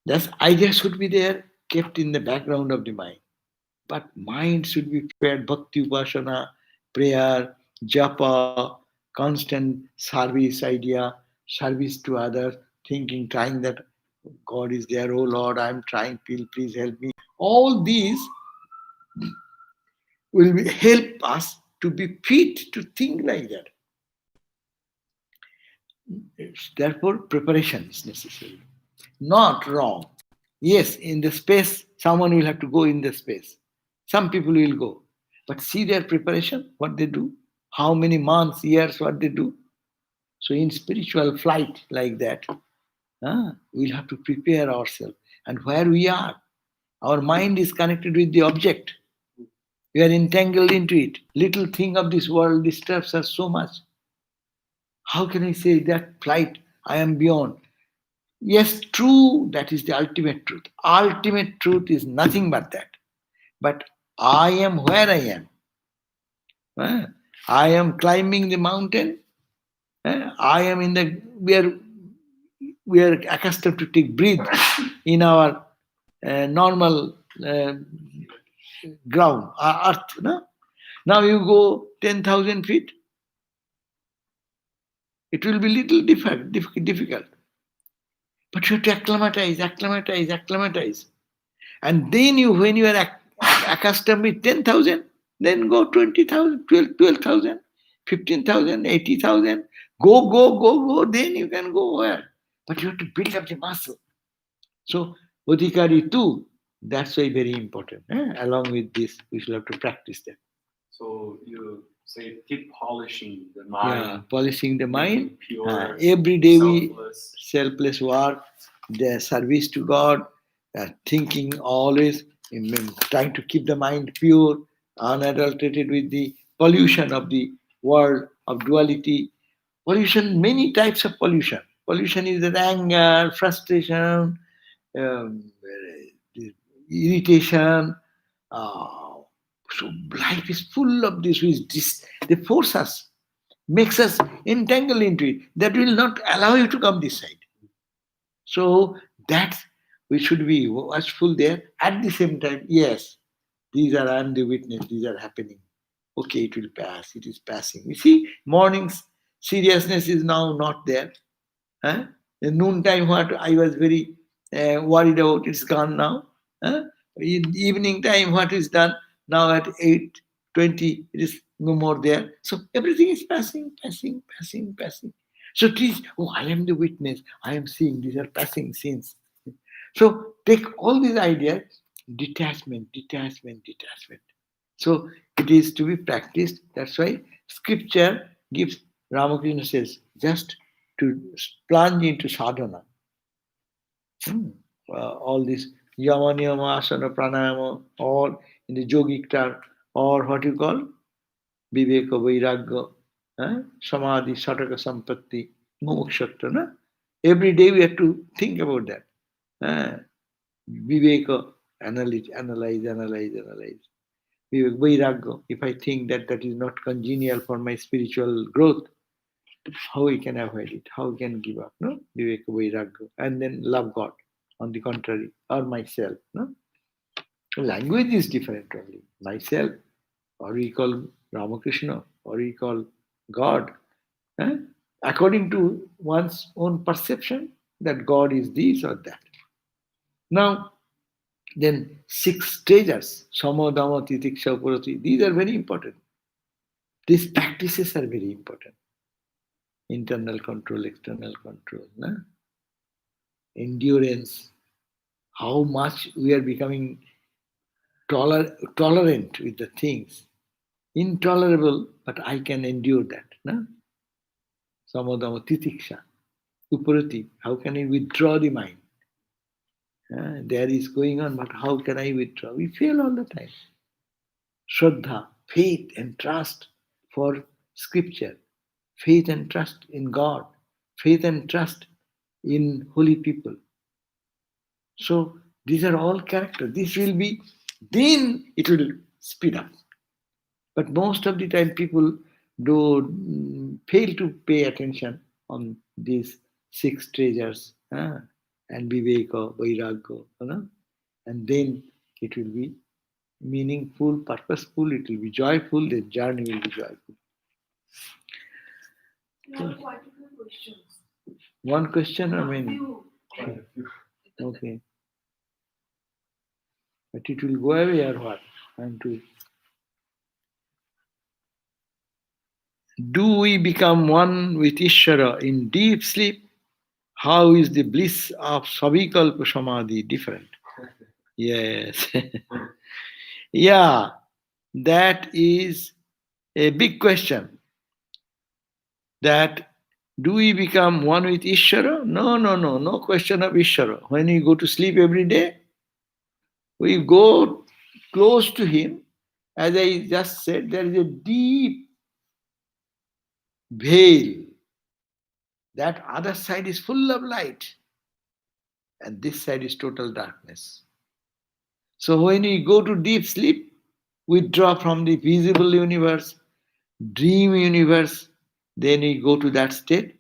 That idea should be there, kept in the background of the mind. But mind should be prepared, bhakti upasana, prayer, japa, constant service idea, service to others, thinking, trying that God is there, oh Lord, I'm trying, please help me. All these will help us to be fit to think like that. Therefore, preparation is necessary. Not wrong. Yes, in the space, someone will have to go in the space. Some people will go. But see their preparation, what they do, how many months, years, what they do. So, in spiritual flight like that, we'll have to prepare ourselves. And where we are, our mind is connected with the object. We are entangled into it. Little thing of this world disturbs us so much. How can I say that flight, I am beyond? Yes, true, that is the ultimate truth. Ultimate truth is nothing but that. But I am where I am. I am climbing the mountain. I am in the we are accustomed to take breath in our normal ground, earth. No? Now you go 10,000 feet, it will be little difficult. But you have to acclimatize. And then when you are accustomed with 10,000, then go 20,000, 12,000, 15,000, 80,000. Go. Then you can go where? But you have to build up the muscle. So, Odhikari too, that's why very important. Along with this, we shall have to practice that.
So you say keep polishing the
Yeah,
mind,
polishing the mind.
pure,
Every day we
selfless.
selfless work, the service to God, thinking always, trying to keep the mind pure, unadulterated with the pollution of the world of duality. Pollution, many types of pollution. Pollution is that anger, frustration, um, irritation. Uh, so life is full of this. They force us, makes us entangled into it. That will not allow you to come this side. So that we should be watchful there. At the same time, yes, these are I am the witness, these are happening. Okay, it will pass, it is passing. You see, morning's seriousness is now not there. Huh? The noontime, what I was very worried about, it's gone now. Huh? In evening time, what is done now at 8:20, it is no more there. So everything is passing. So it is, oh, I am the witness. I am seeing these are passing scenes. So take all these ideas, detachment. So it is to be practiced. That's why scripture gives, Ramakrishna says, just to plunge into sadhana. All this yama, niyama, asana, pranayama, all in the yogic term, or what you call viveka, vairagya, samadhi, sataka, sampatti, mokshatta. Na? Every day we have to think about that. Viveka, analyze. Vairagya, if I think that that is not congenial for my spiritual growth, how we can avoid it, how we can give up, no? Viveka, Vairagya, and then love God, on the contrary, or myself, no? Language is different only. Myself, or we call Ramakrishna, or we call God, eh? According to one's own perception that God is this or that. Now, then 6 stages, Sama, Dhamma, Titiksha, Purati, these are very important. These practices are very important. Internal control, external control, endurance, how much we are becoming tolerant with the things. Intolerable, but I can endure that. Samadama, titiksha, upurati, how can I withdraw the mind? There is going on, but how can I withdraw? We fail all the time. Shraddha, faith and trust for scripture, faith and trust in God, faith and trust in holy people. So these are all characters. This will be, then it will speed up. But most of the time people fail to pay attention on these six treasures, and viveka, vairagya, and then it will be meaningful, purposeful, it will be joyful, the journey will be joyful.
Quite a few questions.
One question, I mean,
Few.
okay. But it will go away or what? And to do we become one with Ishvara in deep sleep? How is the bliss of Savikalpa Samadhi different? Yes. Yeah, that is a big question. That do we become one with Ishvara? No, no, no, no question of Ishvara. When we go to sleep every day, we go close to Him. As I just said, there is a deep veil. That other side is full of light, and this side is total darkness. So when we go to deep sleep, withdraw from the visible universe, dream universe, then we go to that state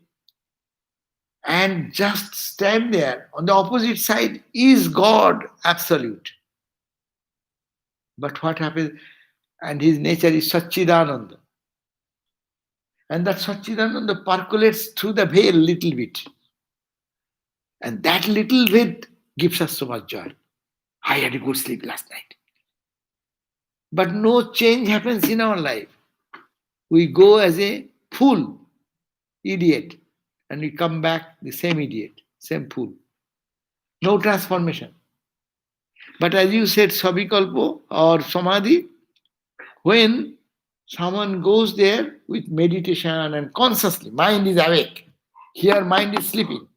and just stand there. On the opposite side is God, absolute. But what happens? And his nature is Satchidananda. And that Satchidananda percolates through the veil little bit. And that little bit gives us so much joy. I had a good sleep last night. But no change happens in our life. We go as a fool, idiot, and we come back the same idiot, same fool. No transformation. But as you said, Savikalpo or Samadhi, when someone goes there with meditation and consciously, mind is awake. Here, mind is sleeping.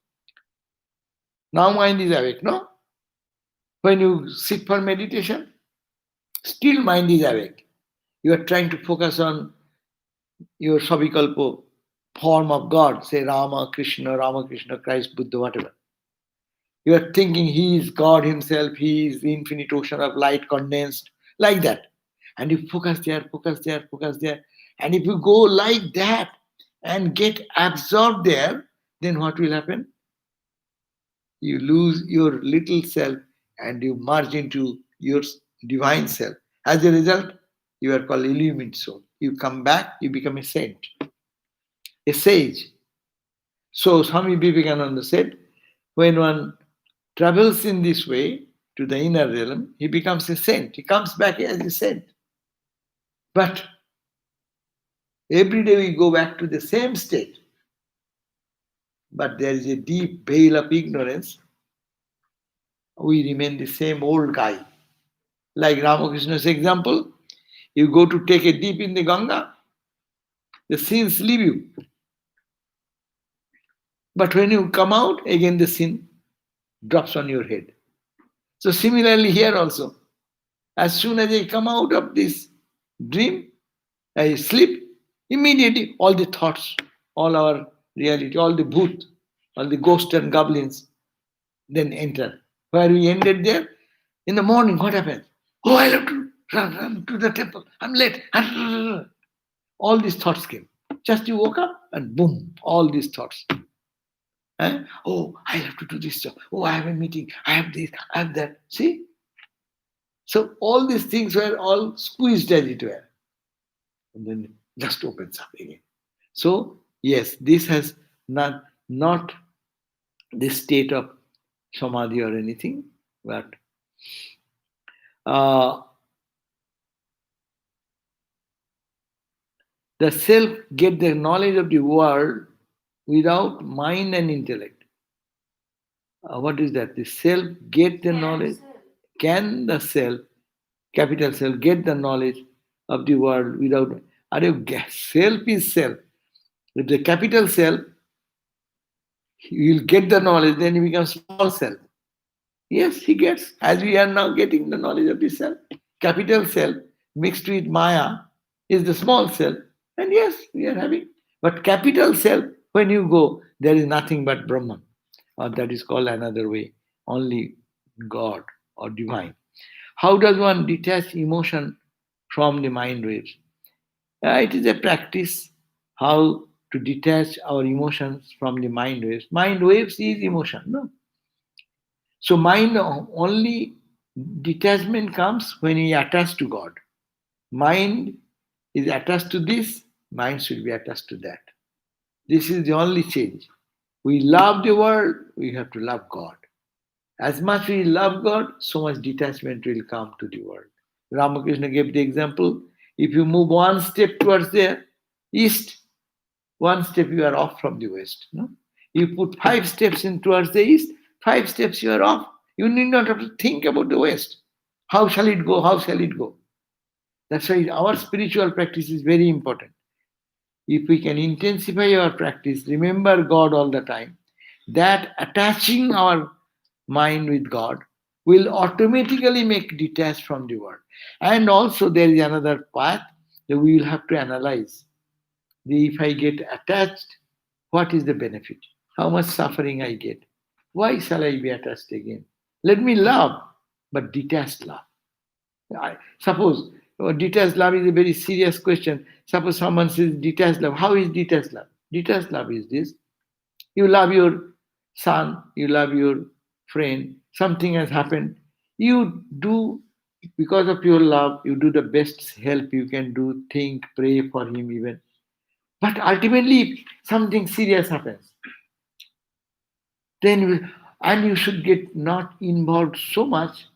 Now, mind is awake, no? When you sit for meditation, still mind is awake. You are trying to focus on your Savikalpo form of God, say Rama, Krishna, Christ, Buddha, whatever. You are thinking He is God Himself, He is the infinite ocean of light condensed, like that. And you focus there, focus there, focus there. And if you go like that and get absorbed there, then what will happen? You lose your little self and you merge into your divine self. As a result, you are called illumined soul. You come back, you become a saint, a sage. So Swami Vivekananda said, when one travels in this way to the inner realm, he becomes a saint. He comes back as a saint. But every day we go back to the same state. But there is a deep veil of ignorance. We remain the same old guy. Like Ramakrishna's example, you go to take a dip in the Ganga, the sins leave you. But when you come out, again the sin drops on your head. So similarly here also, as soon as I come out of this dream, I sleep, immediately all the thoughts, all our reality, all the bhoot, all the ghosts and goblins then enter. Where we ended there, in the morning, what happens? Oh, I have to run to the temple. I'm late. All these thoughts came. Just you woke up and boom, all these thoughts. Oh, I have to do this job. Oh, I have a meeting. I have this, I have that. See? So all these things were all squeezed as it were. And then it just opens up again. So, yes, this has not the state of samadhi or anything, but the self get the knowledge of the world without mind and intellect. What is that? The self get the knowledge. Can the self, capital self, get the knowledge of the world without? Self is self. With the capital self, he will get the knowledge, then he becomes small self. Yes, he gets, as we are now getting the knowledge of the self. Capital self mixed with Maya is the small self. And yes, we are having. But capital self, when you go, there is nothing but Brahman. Or that is called another way, only God or divine. How does one detach emotion from the mind waves? It is a practice. how to detach our emotions from the mind waves. Mind waves is emotion, no? So mind only detachment comes when we attach to God. Mind is attached to this, mind should be attached to that. This is the only change. We love the world, we have to love God. As much we love God, so much detachment will come to the world. Ramakrishna gave the example, if you move one step towards the east, one step you are off from the west. No? You put 5 steps in towards the east, 5 steps you are off. You need not have to think about the west. How shall it go? How shall it go? That's why our spiritual practice is very important. If we can intensify our practice, remember God all the time, that attaching our mind with God will automatically make detached from the world. And also there is another path that we will have to analyze. If I get attached, what is the benefit? How much suffering I get? Why shall I be attached again? Let me love, but detached love. Suppose detached love is a very serious question. Suppose someone says detached love. How is detached love? Detached love is this. You love your son, you love your friend, something has happened. You do, because of your love, you do the best help you can do, think, pray for him even. But ultimately, if something serious happens, then and you should get not involved so much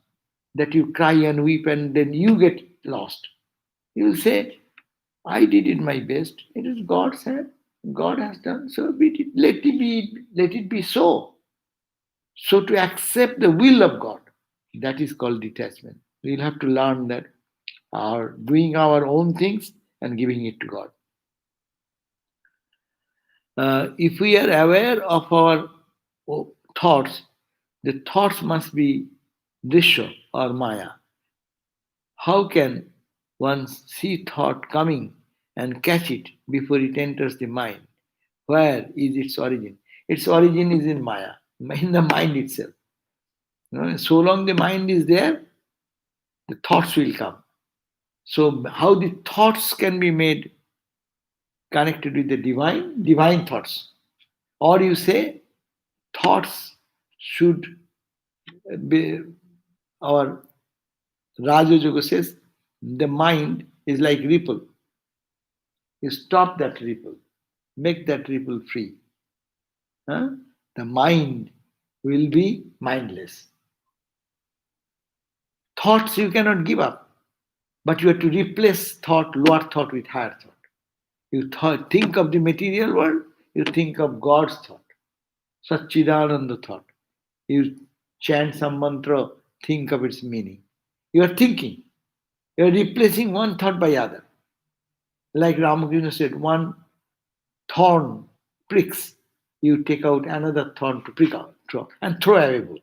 that you cry and weep and then you get lost. You will say, I did it my best. It is God's hand. God has done so. Let it be so. So to accept the will of God, that is called detachment. We'll have to learn that our doing our own things and giving it to God. If we are aware of our thoughts, the thoughts must be drisha or maya. How can one see thought coming and catch it before it enters the mind? Where is its origin? Its origin is in maya, in the mind itself. So long the mind is there, the thoughts will come. So, how the thoughts can be made connected with the divine? Divine thoughts. Or you say, thoughts should be, our Raja Yoga says, the mind is like ripple. You stop that ripple, make that ripple free. Huh? The mind will be mindless. Thoughts you cannot give up, but you have to replace lower thought with higher thought. You think of the material world, you think of God's thought, Satchidananda thought. You chant some mantra, think of its meaning. You are thinking. You are replacing one thought by other. Like Ramakrishna said, one thorn pricks, you take out another thorn to prick out, and throw away both.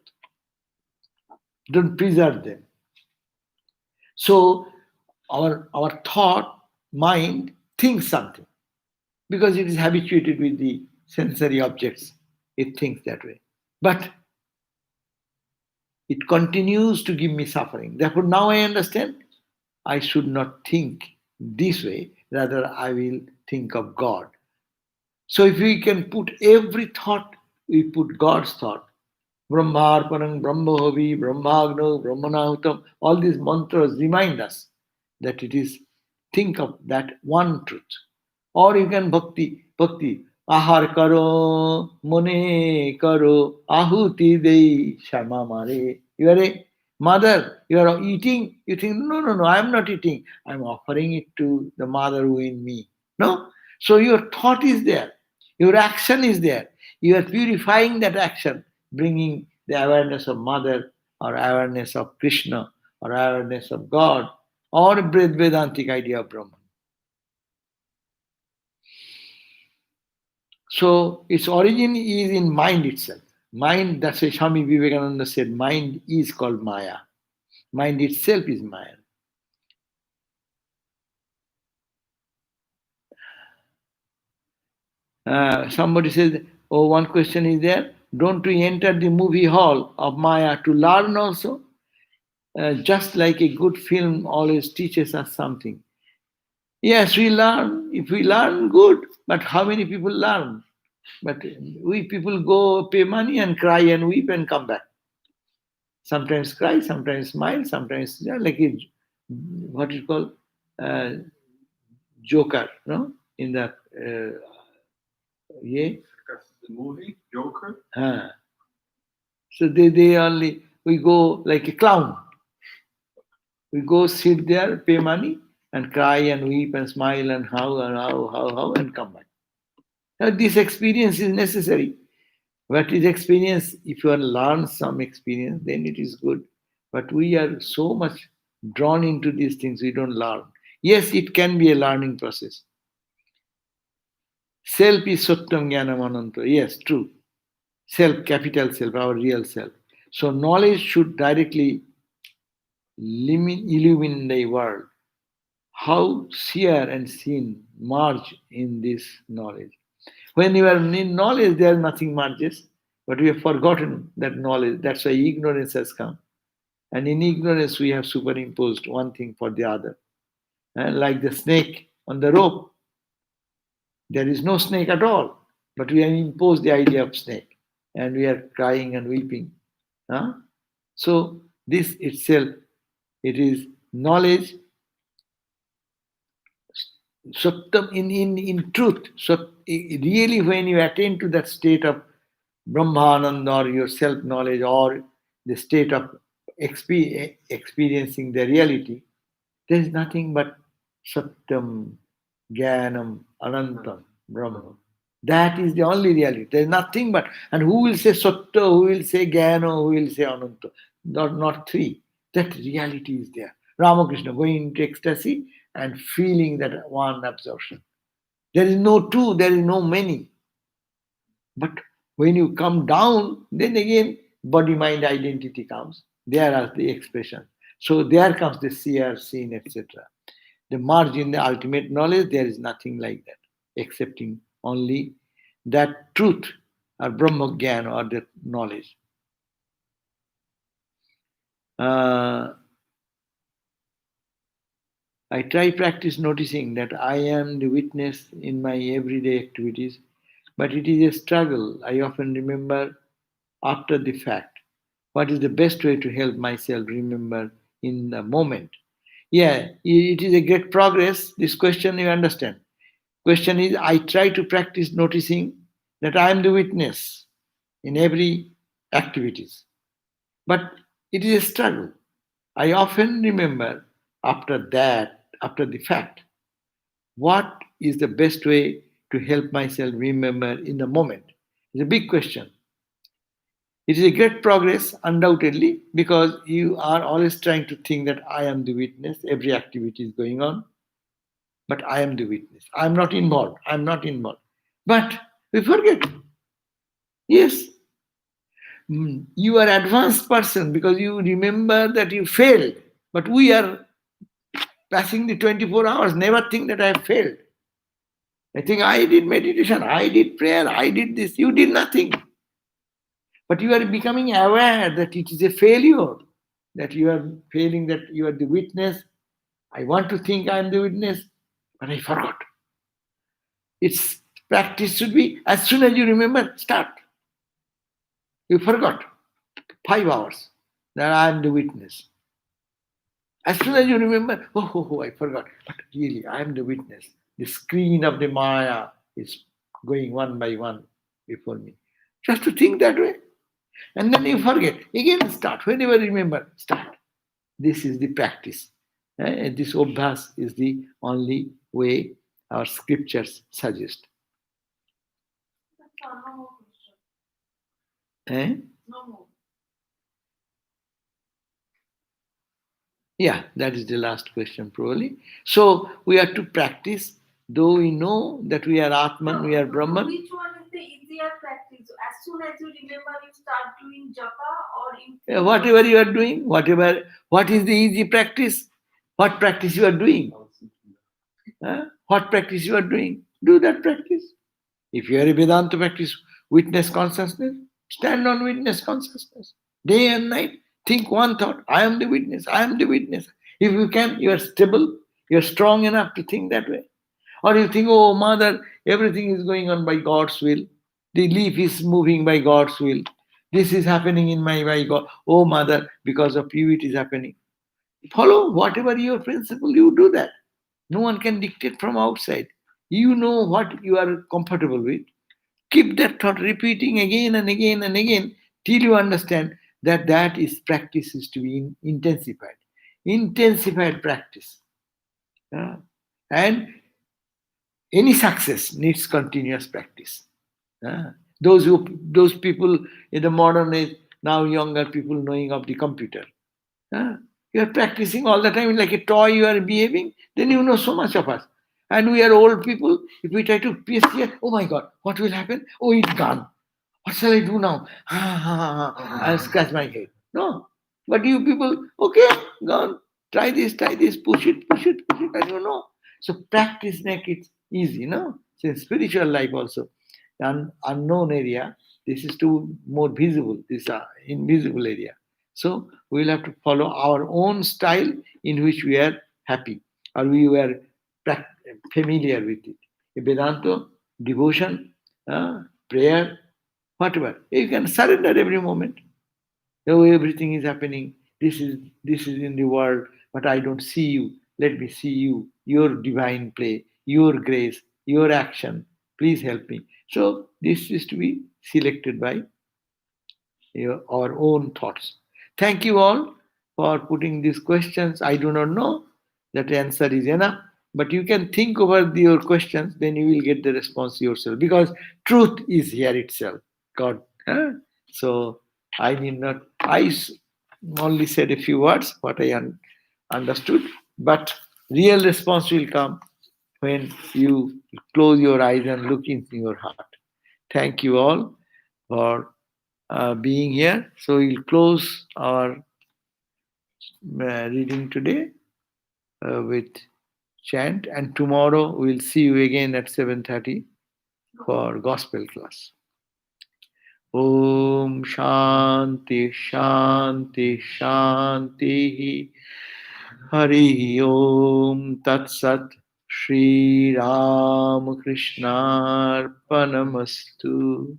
Don't preserve them. So our thought, mind, thinks something because it is habituated with the sensory objects. It thinks that way. But it continues to give me suffering. Therefore, now I understand I should not think this way, rather, I will think of God. So, if we can put every thought, we put God's thought. Brahmarpanam, Brahmahovi, Brahmagno, Brahmanahutam, all these mantras remind us that it is, think of that one truth. Or you can bhakti, ahar karo, mone karo, ahuti dei, shama mare. You are a mother, you are eating, you think, no, I am not eating, I am offering it to the mother who in me. No? So your thought is there, your action is there, you are purifying that action, bringing the awareness of mother, or awareness of Krishna, or awareness of God, or Vedantic idea of Brahman. So its origin is in mind itself. Mind, that's why Swami Vivekananda said, mind is called Maya. Mind itself is Maya. Somebody says, oh, one question is there. Don't we enter the movie hall of Maya to learn also? Just like a good film always teaches us something. Yes, we learn. If we learn, good. But how many people learn? But we people go pay money and cry and weep and come back. Sometimes cry, sometimes smile, sometimes like a, what you call uh, joker, no? In the yeah.
The movie Joker.
So they only we go like a clown. We go sit there, pay money, and cry and weep and smile and how and come back. Now, this experience is necessary. What is experience? If you have learned some experience, then it is good. But we are so much drawn into these things, we don't learn. Yes, it can be a learning process. Self is Sattam Jnanam Ananta. Yes, true. Self, capital self, our real self. So knowledge should directly illumine the world. How seer and sin merge in this knowledge. When you are in knowledge, there nothing merges, but we have forgotten that knowledge. That's why ignorance has come. And in ignorance, we have superimposed one thing for the other. And like the snake on the rope, there is no snake at all, but we have imposed the idea of snake, and we are crying and weeping. Huh? So this itself, it is knowledge. Sattam in truth. So really when you attain to that state of Brahmananda or your self-knowledge or the state of experiencing the reality, there is nothing but Satyam, Jnanam, Anantam, Brahma. That is the only reality. There is nothing but, and who will say Satya, who will say Jnana, who will say Ananta? Not three. That reality is there. Ramakrishna going into ecstasy and feeling that one absorption. There is no two, there is no many. But when you come down, then again body mind identity comes. There are the expression. So there comes the seer, seen, etc. The merge in the ultimate knowledge, there is nothing like that, excepting only that truth or Brahma Gyan or that knowledge. I try practice noticing that I am the witness in my everyday activities, but it is a struggle. I often remember after the fact. What is the best way to help myself remember in the moment? Yeah, it is a great progress. This question you understand. Question is I try to practice noticing that I am the witness in every activities. But it is a struggle. I often remember after the fact, what is the best way to help myself remember in the moment? It's a big question. It is a great progress, undoubtedly, because you are always trying to think that I am the witness, every activity is going on, but I am the witness. I am not involved. I am not involved. But we forget. Yes, you are advanced person because you remember that you failed. But we are passing the 24 hours, never think that I have failed. I think I did meditation, I did prayer, I did this. You did nothing. But you are becoming aware that it is a failure, that you are failing, that you are the witness. I want to think I am the witness, but I forgot. Its practice should be as soon as you remember, start. You forgot 5 hours that I am the witness. As soon as you remember, I forgot. But really, I am the witness. The screen of the Maya is going one by one before me. Just to think that way. And then you forget. Again, start. Whenever you remember, start. This is the practice. This obhas is the only way our scriptures suggest.
No more question.
Eh?
No more.
Yeah, that is the last question, probably. So we have to practice, though we know that we are Atman, we are Brahman.
Which one is the easier practice? As soon as you remember, you start doing japa or you.
Whatever you are doing, what is the easy practice? What practice you are doing? What practice you are doing? Do that practice. If you are a Vedanta practice, witness consciousness, stand on witness consciousness. Day and night, think one thought, I am the witness, I am the witness. If you can, you are stable, You're strong enough to think that way? Or you think, oh, mother, everything is going on by God's will. The leaf is moving by God's will. This is happening in my by God. Oh, mother, because of you it is happening. Follow whatever your principle, you do that. No one can dictate from outside. You know what you are comfortable with. Keep that thought repeating again and again and again till you understand that that is practice is to be intensified. Intensified practice. Yeah. And any success needs continuous practice. Yeah. Those people in the modern age, now younger people knowing of the computer. Yeah. You are practicing all the time like a toy you are behaving, then you know so much of us. And we are old people. If we try to paste here, oh my God, what will happen? Oh, it's gone. What shall I do now? I'll scratch my head. No. But you people, okay, gone. Try this, push it, push it, push it. I don't know. So practice make it easy, no? So in spiritual life also, unknown area, this is too more visible, this invisible area. So we will have to follow our own style in which we are happy or we were familiar with it. Vedanta, devotion, prayer, whatever. You can surrender every moment. Oh, everything is happening. This is in the world, but I don't see you. Let me see you, your divine play, your grace, your action. Please help me. So this is to be selected by our own thoughts. Thank you all for putting these questions. I do not know that the answer is enough, but you can think over your questions, then you will get the response yourself because truth is here itself. God. Huh? So I need not, only said a few words, what I understood, but real response will come when you close your eyes and look into your heart. Thank you all for being here. So we'll close our reading today with chant, and tomorrow we'll see you again at 7:30 for gospel class. Om Shanti Shanti Shanti Hari Om Tat Sat Shri Ram Krishna Arpanamastu.